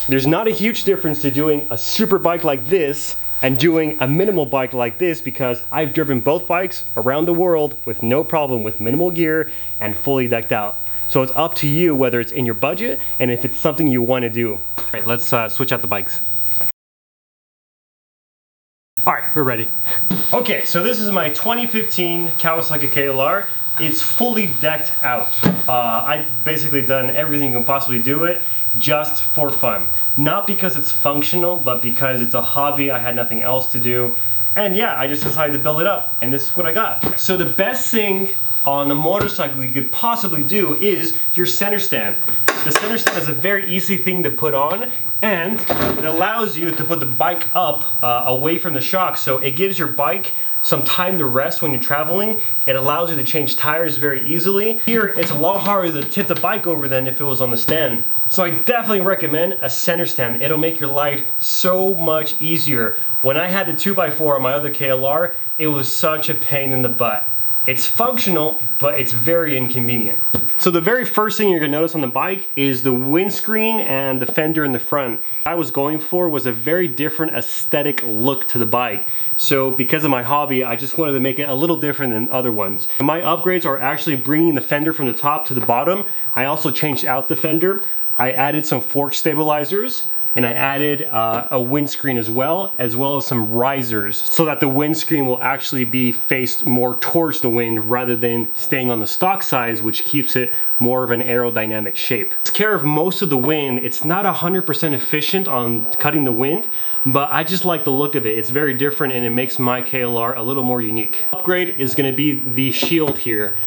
There's not a huge difference to doing a super bike like this and doing a minimal bike like this, because I've driven both bikes around the world with no problem, with minimal gear and fully decked out. So it's up to you whether it's in your budget and if it's something you want to do. All right, let's switch out the bikes. All right, we're ready. Okay, so this is my 2015 Kawasaki KLR. It's fully decked out. I've basically done everything you can possibly do it just for fun. Not because it's functional, but because it's a hobby. I had nothing else to do. And yeah, I just decided to build it up, and this is what I got. So the best thing on the motorcycle you could possibly do is your center stand. The center stand is a very easy thing to put on, and it allows you to put the bike up away from the shock, so it gives your bike some time to rest when you're traveling. It allows you to change tires very easily. Here, it's a lot harder to tip the bike over than if it was on the stand. So I definitely recommend a center stand. It'll make your life so much easier. When I had the 2x4 on my other KLR, it was such a pain in the butt. It's functional, but it's very inconvenient. So the very first thing you're gonna notice on the bike is the windscreen and the fender in the front. What I was going for was a very different aesthetic look to the bike. So because of my hobby, I just wanted to make it a little different than other ones. My upgrades are actually bringing the fender from the top to the bottom. I also changed out the fender. I added some fork stabilizers, and I added a windscreen as well as some risers, so that the windscreen will actually be faced more towards the wind rather than staying on the stock size, which keeps it more of an aerodynamic shape. It takes care of most of the wind. It's not 100% efficient on cutting the wind, but I just like the look of it. It's very different, and it makes my KLR a little more unique. Upgrade is gonna be the shield here.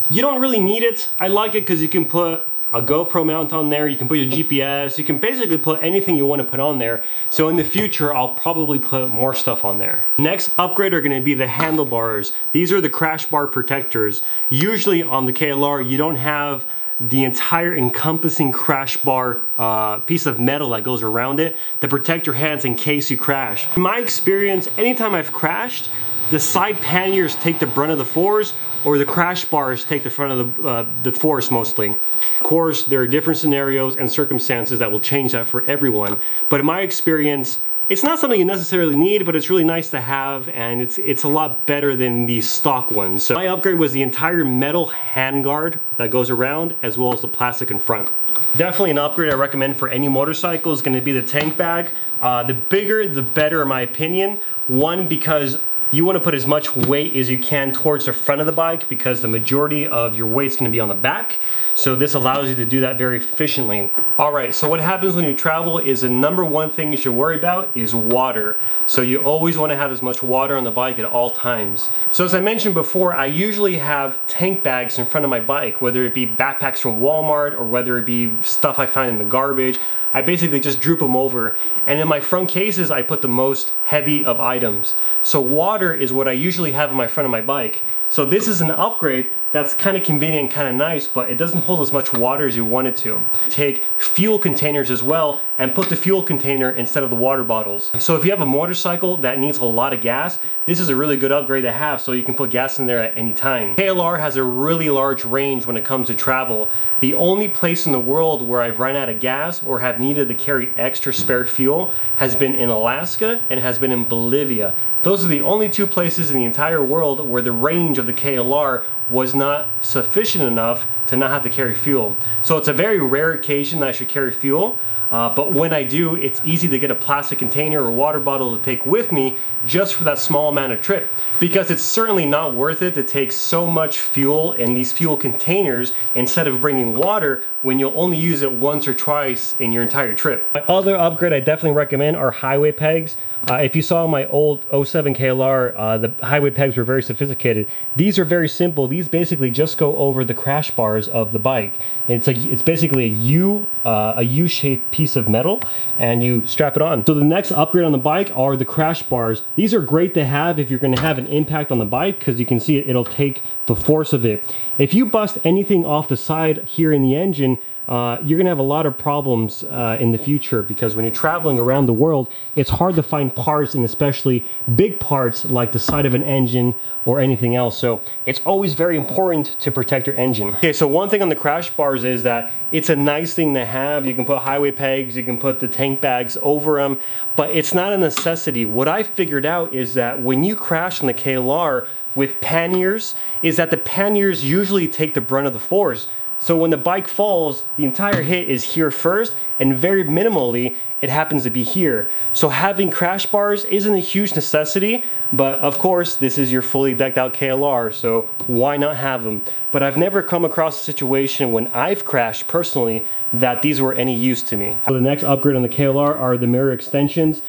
You don't really need it. I like it because you can put a GoPro mount on there, you can put your GPS, you can basically put anything you want to put on there. So in the future, I'll probably put more stuff on there. Next upgrade are going to be the handlebars. These are the crash bar protectors. Usually on the KLR, you don't have the entire encompassing crash bar piece of metal that goes around it to protect your hands in case you crash. In my experience, anytime I've crashed, the side panniers take the brunt of the force, or the crash bars take the front of the force mostly. Of course, there are different scenarios and circumstances that will change that for everyone, but in my experience, it's not something you necessarily need, but it's really nice to have, and it's a lot better than the stock ones. So my upgrade was the entire metal handguard that goes around, as well as the plastic in front. Definitely an upgrade I recommend for any motorcycle is going to be the tank bag. The bigger, the better in my opinion. One, because you want to put as much weight as you can towards the front of the bike, because the majority of your weight's going to be on the back. So this allows you to do that very efficiently. All right, so what happens when you travel is the number one thing you should worry about is water. So you always want to have as much water on the bike at all times. So as I mentioned before, I usually have tank bags in front of my bike, whether it be backpacks from Walmart or whether it be stuff I find in the garbage. I basically just droop them over. And in my front cases, I put the most heavy of items. So water is what I usually have in my front of my bike. So this is an upgrade that's kind of convenient and kind of nice, but it doesn't hold as much water as you want it to. Take fuel containers as well and put the fuel container instead of the water bottles. So if you have a motorcycle that needs a lot of gas, this is a really good upgrade to have, so you can put gas in there at any time. KLR has a really large range when it comes to travel. The only place in the world where I've run out of gas or have needed to carry extra spare fuel has been in Alaska and has been in Bolivia. Those are the only two places in the entire world where the range of the KLR was not sufficient enough to not have to carry fuel. So it's a very rare occasion that I should carry fuel, but when I do, it's easy to get a plastic container or water bottle to take with me just for that small amount of trip. Because it's certainly not worth it to take so much fuel in these fuel containers instead of bringing water when you'll only use it once or twice in your entire trip. My other upgrade I definitely recommend are highway pegs. If you saw my old 07 KLR, the highway pegs were very sophisticated. These are very simple. These basically just go over the crash bars of the bike. And it's basically a U-shaped piece of metal, and you strap it on. So the next upgrade on the bike are the crash bars. These are great to have if you're going to have an impact on the bike, because you can see it'll take the force of it. If you bust anything off the side here in the engine, you're gonna have a lot of problems in the future, because when you're traveling around the world, it's hard to find parts, and especially big parts like the side of an engine or anything else. So it's always very important to protect your engine. Okay, so one thing on the crash bars is that it's a nice thing to have. You can put highway pegs, you can put the tank bags over them, but it's not a necessity. What I figured out is that when you crash on the KLR with panniers, is that the panniers usually take the brunt of the force. So when the bike falls, the entire hit is here first, and very minimally, it happens to be here. So having crash bars isn't a huge necessity, but of course, this is your fully decked out KLR, so why not have them? But I've never come across a situation when I've crashed personally that these were any use to me. So the next upgrade on the KLR are the mirror extensions.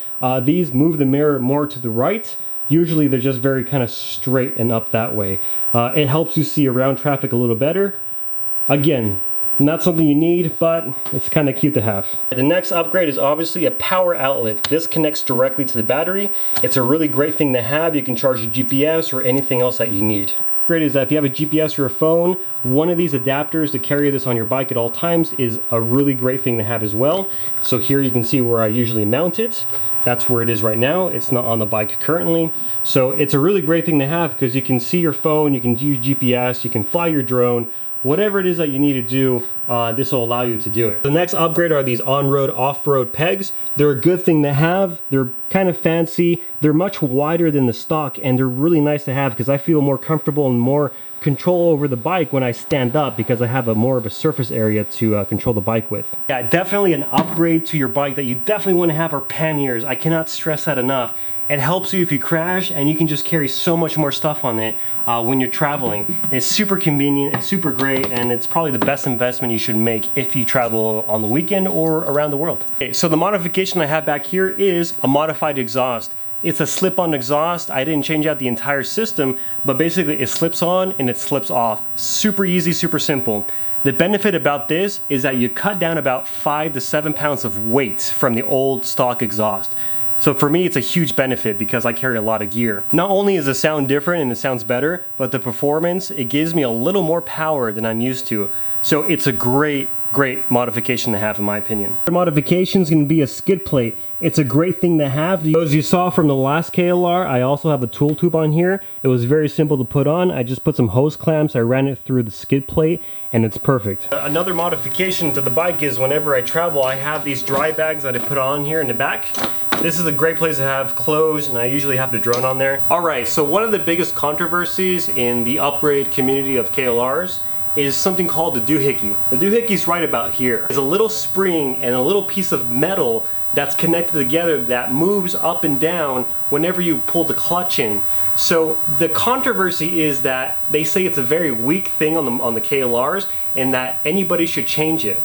These move the mirror more to the right. Usually they're just very kind of straight and up that way. It helps you see around traffic a little better. Again, not something you need, but it's kind of cute to have. The next upgrade is obviously a power outlet. This connects directly to the battery. It's a really great thing to have. You can charge your GPS or anything else that you need. Great is that if you have a GPS or a phone, one of these adapters to carry this on your bike at all times is a really great thing to have as well. So here you can see where I usually mount it. That's where it is right now. It's not on the bike currently. So it's a really great thing to have because you can see your phone, you can use GPS, you can fly your drone. Whatever it is that you need to do, this will allow you to do it. The next upgrade are these on-road, off-road pegs. They're a good thing to have. They're kind of fancy. They're much wider than the stock, and they're really nice to have because I feel more comfortable and more control over the bike when I stand up because I have more of a surface area to control the bike with. Yeah, definitely an upgrade to your bike that you definitely want to have are panniers. I cannot stress that enough. It helps you if you crash, and you can just carry so much more stuff on it when you're traveling. It's super convenient, it's super great, and it's probably the best investment you should make if you travel on the weekend or around the world. Okay, so the modification I have back here is a modified exhaust. It's a slip-on exhaust. I didn't change out the entire system, but basically it slips on and it slips off. Super easy, super simple. The benefit about this is that you cut down about 5 to 7 pounds of weight from the old stock exhaust. So for me, it's a huge benefit because I carry a lot of gear. Not only is the sound different and it sounds better, but the performance, it gives me a little more power than I'm used to. So it's a great modification to have in my opinion. The modification is going to be a skid plate. It's a great thing to have. As you saw from the last KLR, I also have a tool tube on here. It was very simple to put on. I just put some hose clamps, I ran it through the skid plate, and it's perfect. Another modification to the bike is whenever I travel, I have these dry bags that I put on here in the back. This is a great place to have clothes, and I usually have the drone on there. Alright, so one of the biggest controversies in the upgrade community of KLRs is something called the doohickey. The doohickey is right about here. There's a little spring and a little piece of metal that's connected together that moves up and down whenever you pull the clutch in. So the controversy is that they say it's a very weak thing on the KLRs and that anybody should change it.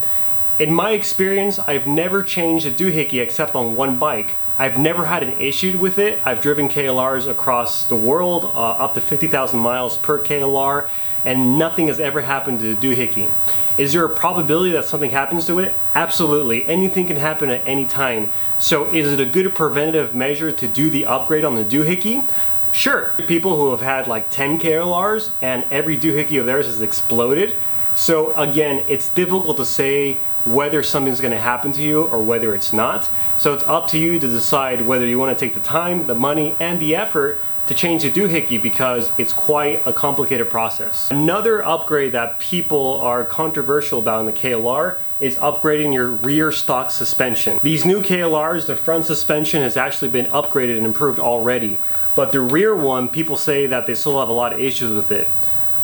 In my experience, I've never changed a doohickey except on one bike. I've never had an issue with it. I've driven KLRs across the world, up to 50,000 miles per KLR, and nothing has ever happened to the doohickey. Is there a probability that something happens to it? Absolutely. Anything can happen at any time. So is it a good preventative measure to do the upgrade on the doohickey? Sure. People who have had like 10 KLRs and every doohickey of theirs has exploded. So again, it's difficult to say whether something's going to happen to you or whether it's not. So it's up to you to decide whether you want to take the time, the money, and the effort to change the doohickey because it's quite a complicated process. Another upgrade that people are controversial about in the KLR is upgrading your rear stock suspension. These new KLRs, the front suspension has actually been upgraded and improved already, but the rear one, people say that they still have a lot of issues with it.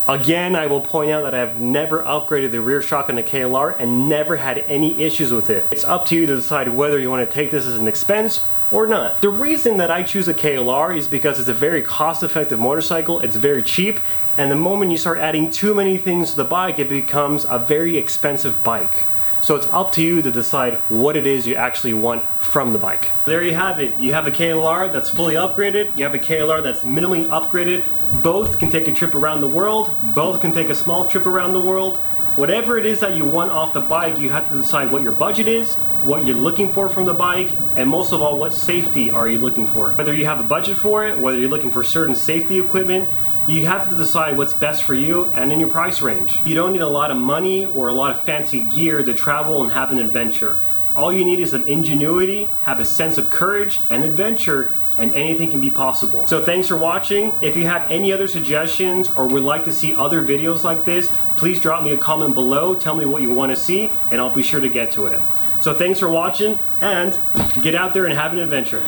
Again, I will point out that I've never upgraded the rear shock on a KLR and never had any issues with it. It's up to you to decide whether you want to take this as an expense or not. The reason that I choose a KLR is because it's a very cost-effective motorcycle, it's very cheap, and the moment you start adding too many things to the bike, it becomes a very expensive bike. So it's up to you to decide what it is you actually want from the bike. There you have it. You have a KLR that's fully upgraded. You have a KLR that's minimally upgraded. Both can take a trip around the world. Both can take a small trip around the world. Whatever it is that you want off the bike, you have to decide what your budget is, what you're looking for from the bike, and most of all, what safety are you looking for. Whether you have a budget for it, whether you're looking for certain safety equipment, You have to decide what's best for you and in your price range. You don't need a lot of money or a lot of fancy gear to travel and have an adventure. All you need is some ingenuity, have a sense of courage and adventure, and anything can be possible. So thanks for watching. If you have any other suggestions or would like to see other videos like this, please drop me a comment below, tell me what you want to see, and I'll be sure to get to it. So thanks for watching, and get out there and have an adventure.